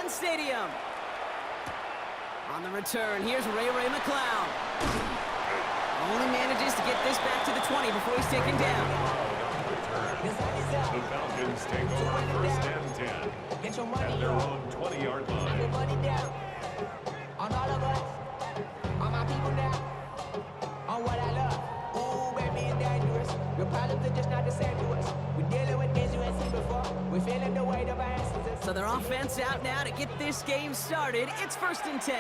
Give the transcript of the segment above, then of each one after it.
Mercedes-Benz Stadium. On the return, here's Ray McLeod. Only manages to get this back to the 20 before he's taken down. The Falcons take over first and 10 at their own 20-yard line. On all of us, on my people now, on what I love. Ooh, baby, it's dangerous. Your problems are just not the same to us. We're dealing with things you ain't seen before. We're feeling the weight of our ancestors. So their offense out now to get this game started. It's first and 10.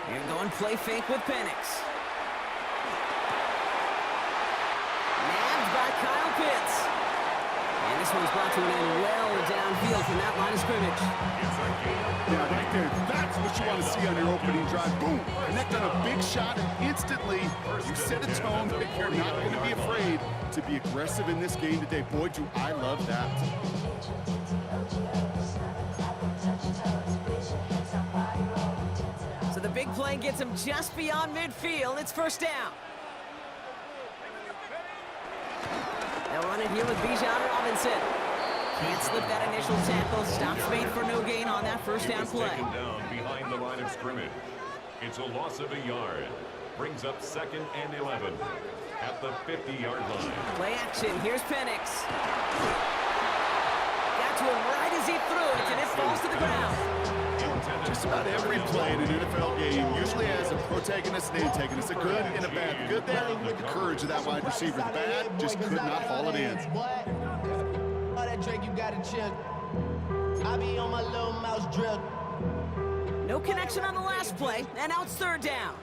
Here going play fake with Penix. Nabbed by Kyle Pitts. And this one's brought to an end well downfield from that line of scrimmage. Yeah, right there. That's what you want to see on your opening drive. Boom! Connect on a big shot, and instantly you set a tone that you're not going to be afraid to be aggressive in this game today. Boy, do I love that. So the big play gets him just beyond midfield. It's first down. They'll run it here with Bijan Robinson. Can't slip that initial tackle. Stops made for no gain on that first down play. Taken down behind the line of scrimmage. It's a loss of a yard. Brings up second and 11 at the 50-yard line. Play action. Here's Penix. Got to him right as he threw it, and it falls to the ground. Just about every play in an NFL game usually has a protagonist and antagonist, a good and a bad. The good there, the courage of that wide receiver. The bad just could not haul it in. All that Drake, you gotta chill. I be on my little mouse drill. No connection on the last play, and now it's third down.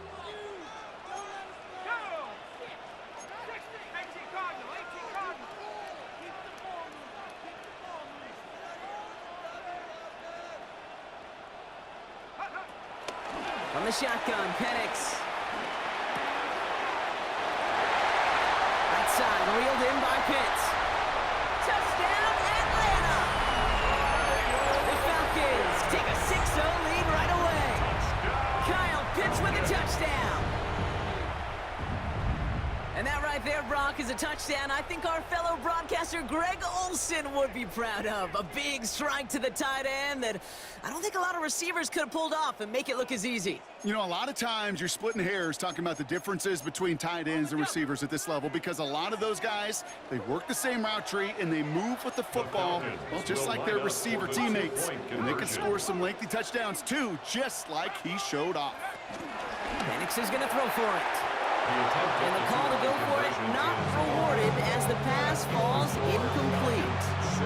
From the shotgun, Penix. Right side, reeled in by Pitts. Touchdown, Atlanta! The Falcons take a 6-0 lead right away. Kyle Pitts with a touchdown. And that right there, Brock, is a touchdown I think our fellow broadcaster Greg Olsen would be proud of. A big strike to the tight end that I don't think a lot of receivers could have pulled off and make it look as easy. You know, a lot of times you're splitting hairs talking about the differences between tight ends and receivers at this level because a lot of those guys, they work the same route tree and they move with the football, well, just like their receiver teammates. And they can score some lengthy touchdowns too, just like he showed off. Penix is going to throw for it. And the call to go for it not rewarded as the pass falls incomplete. 6,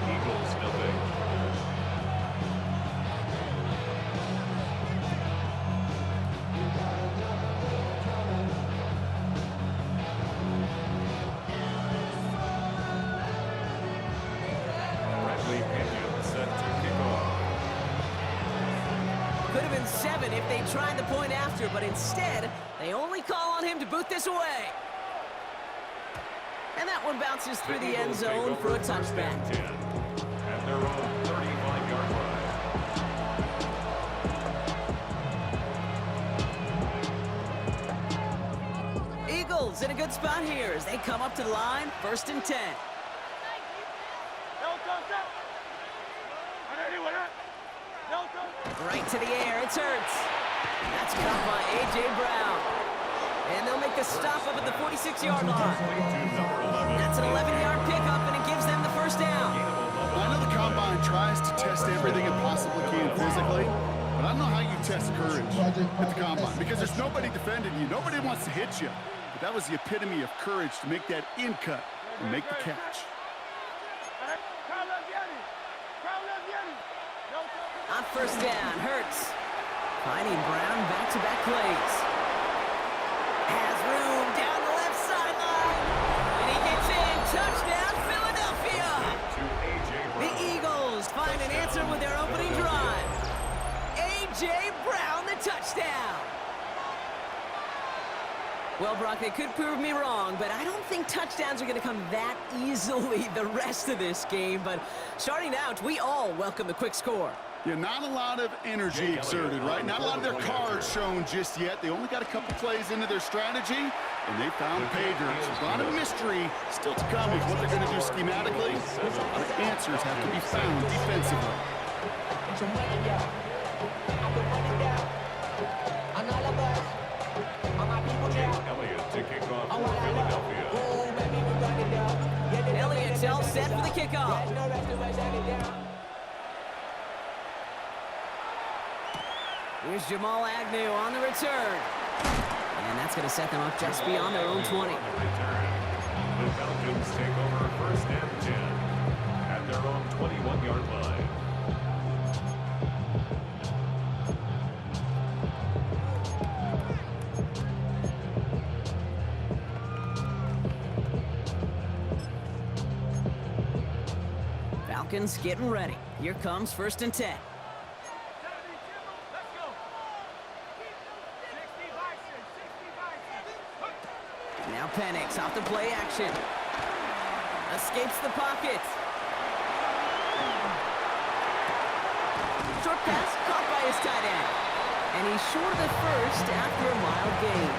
Eagles nothing. Bradley Pinion set to kick off. Could have been 7 if they tried the point after, but instead, they only call on him to boot this away. And that one bounces through the end zone for a touchback. At their own 35-yard line. Eagles in a good spot here as they come up to the line, first and 10. Right to the air, it's Hurts. That's caught by A.J. Brown. And they'll make the stop up at the 46-yard line. That's an 11-yard pickup, and it gives them the first down. I know the Combine tries to test everything it possibly can physically, but I don't know how you test courage at the Combine because there's nobody defending you. Nobody wants to hit you. But that was the epitome of courage to make that in cut and make the catch. On first down, Hurts. Finding Brown back-to-back plays. Has room down the left sideline. And he gets in. Touchdown, Philadelphia. The Eagles find an answer with their opening drive. A.J. Brown, the touchdown. Well, Brock, they could prove me wrong, but I don't think touchdowns are going to come that easily the rest of this game. But starting out, we all welcome the quick score. Yeah, not a lot of energy exerted, right? Not a lot of their cards shown just yet. They only got a couple plays into their strategy, and they found pay dirt. A lot of mystery still to come with what they're going to do schematically. A lot of answers have to be found defensively. Some money, yeah. I put money down on all of us, on my people now. Elliott to kick off On for what I love. Philadelphia. Ooh, baby, we run it down. Yeah, they know Elliott's that all they set for the run it kickoff. down. Yeah, no rest of us shut it down. Here's Jamal Agnew on the return. And that's going to set them up just beyond their own 20. On the return. The Falcons take over first and 10 at their own 21-yard line. Falcons getting ready. Here comes first and 10. Now Penix off the play action. Escapes the pocket. Short pass caught by his tight end. And he's short of the first after a mild gain.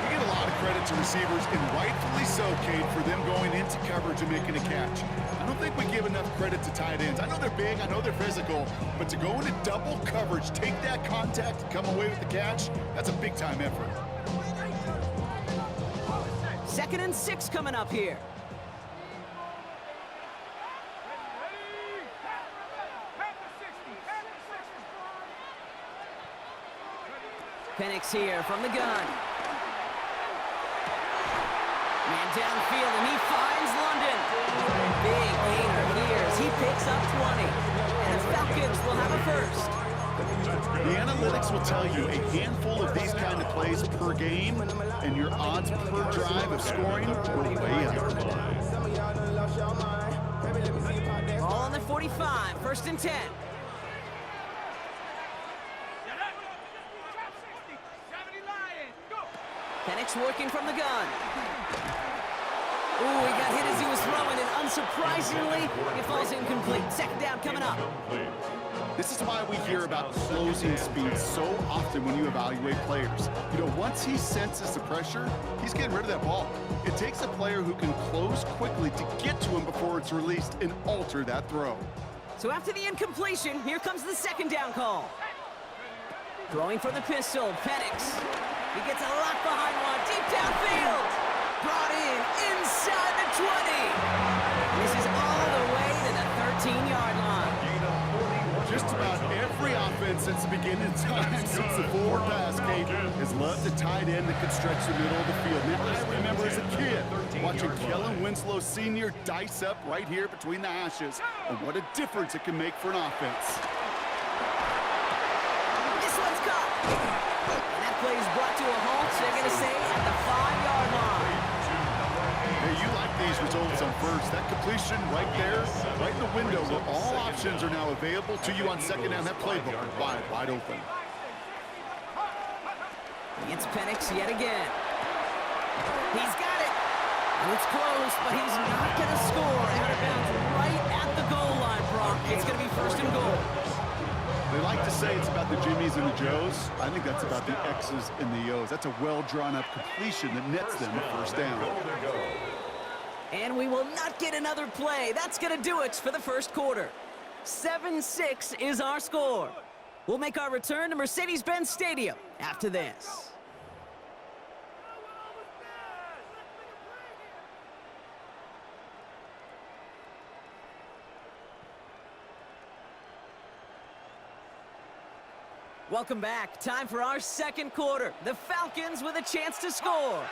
You get a lot of credit to receivers, and rightfully so, Kate, for them going into coverage and making a catch. I don't think we give enough credit to tight ends. I know they're big, I know they're physical, but to go into double coverage, take that contact, and come away with the catch, that's a big-time effort. 2nd and 6 coming up here. Penix here from the gun. Man downfield, and he finds London. Big gainer here as he picks up 20. And the Falcons will have a first. The analytics will tell you a handful of these kind of plays per game, and your odds per drive of scoring will way up. Ball on the 45, 1st and 10. Penix working from the gun. Ooh, he got hit as he was throwing, and unsurprisingly, it falls incomplete. 2nd down coming up. This is why we hear about closing speed so often when you evaluate players. You know, once he senses the pressure, he's getting rid of that ball. It takes a player who can close quickly to get to him before it's released and alter that throw. So after the incompletion, here comes the 2nd down call. Throwing for the pistol, Penix. He gets a lock behind one, deep downfield. Brought in inside the 20. This is all the way to the 13-yard line. Just about every offense since the beginning of time, since the forward pass game, has loved a tight end that could stretch the middle of the field. Now, I remember as a kid watching Kellen Winslow Sr. dice up right here between the hashes, and what a difference it can make for an offense. This one's caught. And that play is brought to a halt, so they're going to say at the 5-yard line. Hey, you like these results on first. That completion right there, right in the window where all options are now available to you on 2nd down. That playbook wide open. It's Penix yet again. He's got it. And it's close, but he's not going to score. Out of bounds right at the goal line, Brock. It's going to be 1st and goal. They like to say it's about the Jimmies and the Joes. I think that's about the X's and the O's. That's a well-drawn-up completion that nets them a 1st down. And we will not get another play. That's going to do it for the 1st quarter. 7-6 is our score. We'll make our return to Mercedes-Benz Stadium after this. Welcome back. Time for our 2nd quarter. The Falcons with a chance to score.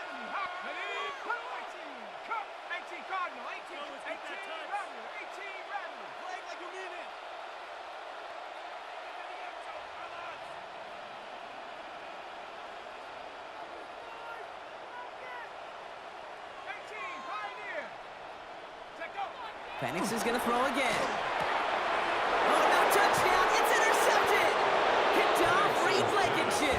Penix is going to throw again. Oh, no touchdown. It's intercepted. Picked off Reed Blankenship.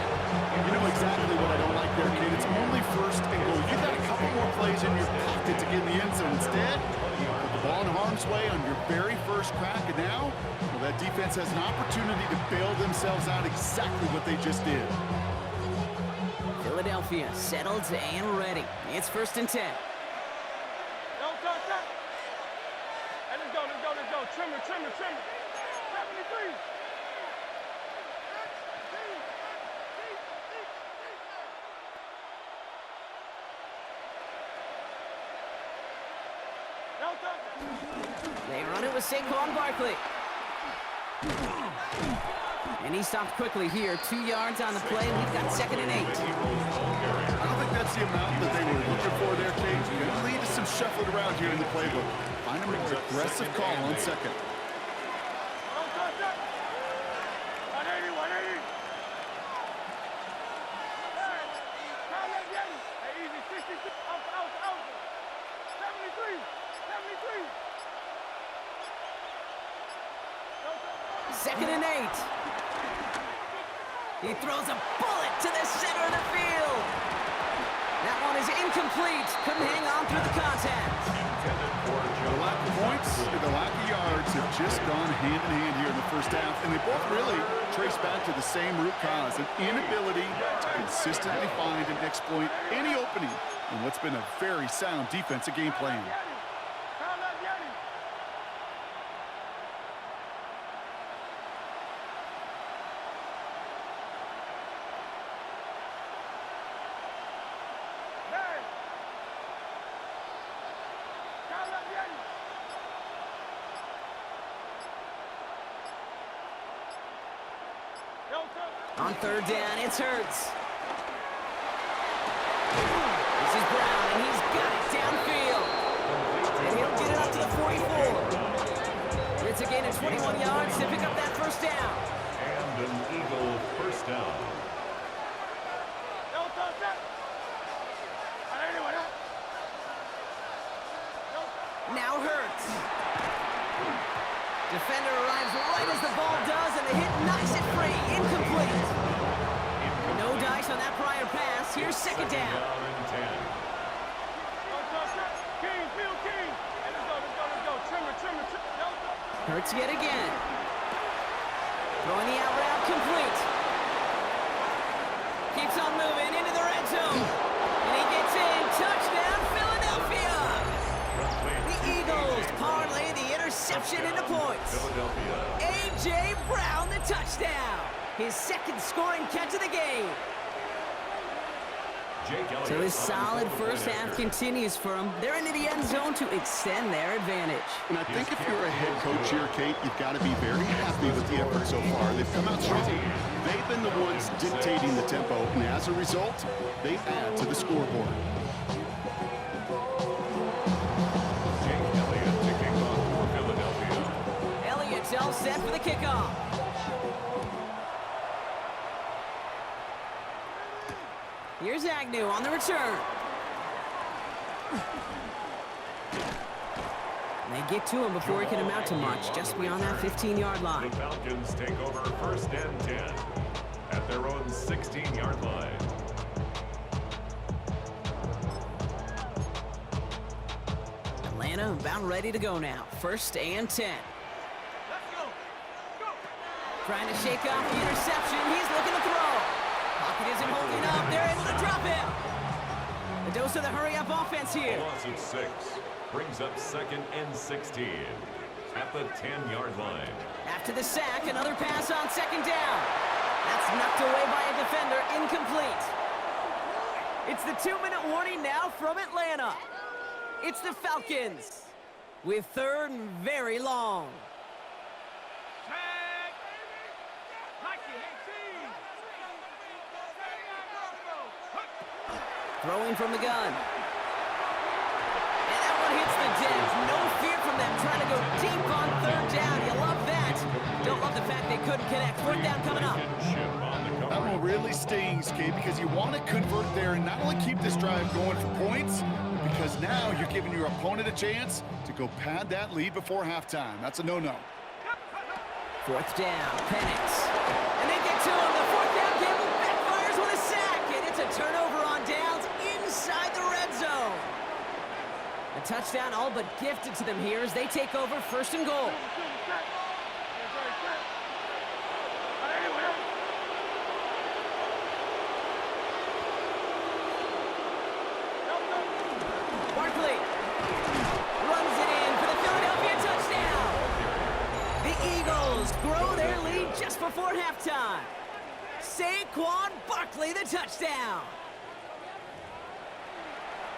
You know exactly what I don't like there, kid. It's only 1st and goal. You got a couple more plays in your pocket to get in the end zone. Instead, put the ball in harm's way on your very first crack, and now, well, that defense has an opportunity to bail themselves out exactly what they just did. Philadelphia Philadelphia settled and ready. It's 1st and 10. Don't touch that. Hey, let's go. Trimmer. 73. Don't touch that. They run it with Saquon Barkley. And he stopped quickly here. 2 yards on the play. We've got 2nd and 8. I don't think that's the amount that they were looking for there, Cage. Going to lead to some shuffling around here in the playbook. Find a more aggressive call on 2nd. Don't touch that. 180. Hey, count that Yeti. Hey, easy. 63. Out. 73. Don't touch that. 2nd and 8. He throws a bullet to the center of the field. That one is incomplete. Couldn't hang on through the contact. The lack of points and the lack of yards have just gone hand in hand here in the first half, and they both really trace back to the same root cause, an inability to consistently find and exploit any opening in what's been a very sound defensive game plan. Count that Yeti. Hey. Count that Yeti. Don't touch. On 3rd down, it's Hurts. This is Brown, and he's got it downfield. And he'll get it up to the 44. It's a gain of 21 yards to pick up that 1st down. And an Eagle first down. Don't touch that. Anyway, Now Hurts. Defender arrives right as the ball does, and the hit knocks it free. Incomplete. No dice on that prior pass. Here's 2nd down. And 10. don't touch that. King, Phil King. Hey, let's go. Trimmer. Don't touch. Hurts yet again. Throwing the out route complete. Keeps on moving into the red zone. And he gets in. Touchdown, Philadelphia. The Eagles parlay the interception into points. Philadelphia. A.J. Brown, the touchdown. His 2nd scoring catch of the game. So his solid first half continues for them. They're into the end zone to extend their advantage. And I think if you're a head coach here, Kate, you've got to be very happy with the effort so far. They've come out strong. They've been the ones dictating the tempo, and as a result, they add to the scoreboard. Jake Elliott to kick off for Philadelphia. Elliott's all set for the kickoff. Here's Agnew on the return. They get to him before he can amount to much, just beyond that 15-yard line. The Falcons take over 1st and 10 at their own 16-yard line. Atlanta about ready to go now. 1st and 10. Let's go. Trying to shake off the interception. He's looking to throw. Pocket isn't holding up. They're able to drop him. The dose of the hurry-up offense A here. loss of 6 brings up 2nd and 16 at the 10-yard line. After the sack, another pass on 2nd down. That's knocked away by a defender, incomplete. It's the 2-minute warning now from Atlanta. It's the Falcons with 3rd and very long. Tag. Nike, Throwing from the gun. And that one hits the deck. No fear from them trying to go deep on 3rd down. You love that. Don't love the fact they couldn't connect. 4th down coming up. That one really stings, Kate, because you want to convert there and not only keep this drive going for points, because now you're giving your opponent a chance to go pad that lead before halftime. That's a no-no. 4th down, Penix. And they get to him. The 4th down gamble backfires with a sack. And it's a turnover on downs inside the red zone. A touchdown all but gifted to them here as they take over 1st and goal. The Eagles grow their lead just before halftime. Saquon Barkley, the touchdown.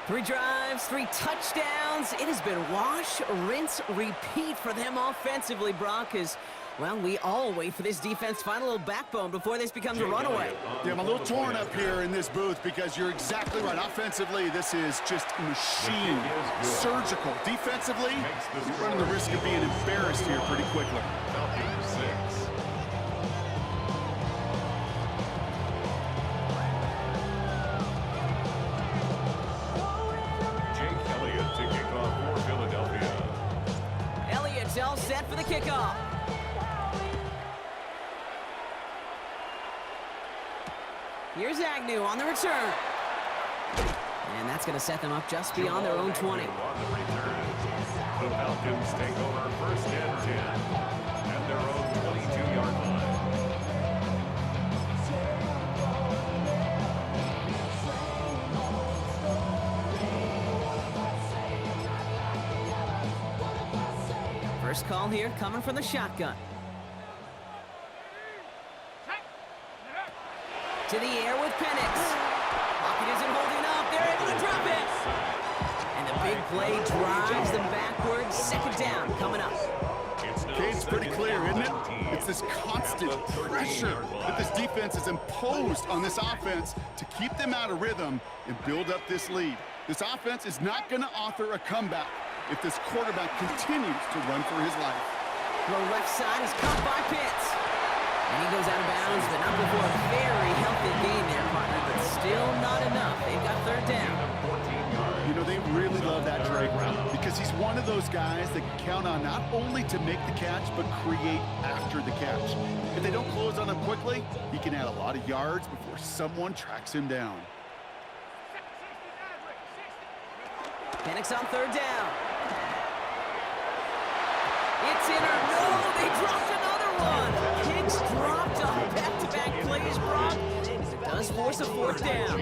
3 drives, 3 touchdowns. It has been wash, rinse, repeat for them offensively, Brock, as, well, we all wait for this defense to find a little backbone before this becomes a runaway. Yeah, I'm a little torn up here in this booth because you're exactly right. Offensively, this is just machine, surgical. Defensively, you're running the risk of being embarrassed here pretty quickly. Falcons 6. All set for the kickoff. Here's Agnew on the return. And that's going to set them up just beyond their own 20. On the return. The Falcons take over first and 10 at their own 22-yard line. First call here coming from the shotgun. To the air with Penix. Pocket isn't holding up. They're able to drop it. And the big play drives them backwards. Second down coming up. Okay, it's pretty clear, isn't it? It's this constant pressure that this defense has imposed on this offense to keep them out of rhythm and build up this lead. This offense is not going to author a comeback if this quarterback continues to run for his life. The left side is caught by Pitts. And he goes out of bounds, but not before a very healthy gain there, partner, but still not enough. They've got third down. You know, they really love that Drake route because he's one of those guys that can count on not only to make the catch, but create after the catch. If they don't close on him quickly, he can add a lot of yards before someone tracks him down. Penix on third down. It's in or no, they dropped another one. Kicks dropped on back-to-back plays, Brock. It does force a fourth down.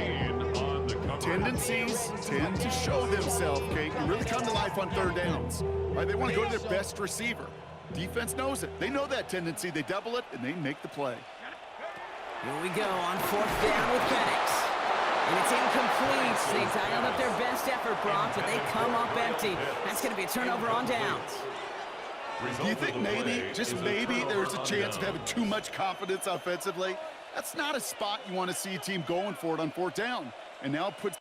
Tendencies tend to show themselves, Kate, and really come to life on third downs. Right? They want to go to their best receiver. Defense knows it. They know that tendency. They double it, and they make the play. Here we go on fourth down with Penix. And it's incomplete. They dialed up their best effort, Brock, but they come up empty. That's going to be a turnover on downs. Do you think maybe, just maybe, there's a chance of having too much confidence offensively? That's not a spot you want to see a team going for it on fourth down. And now it puts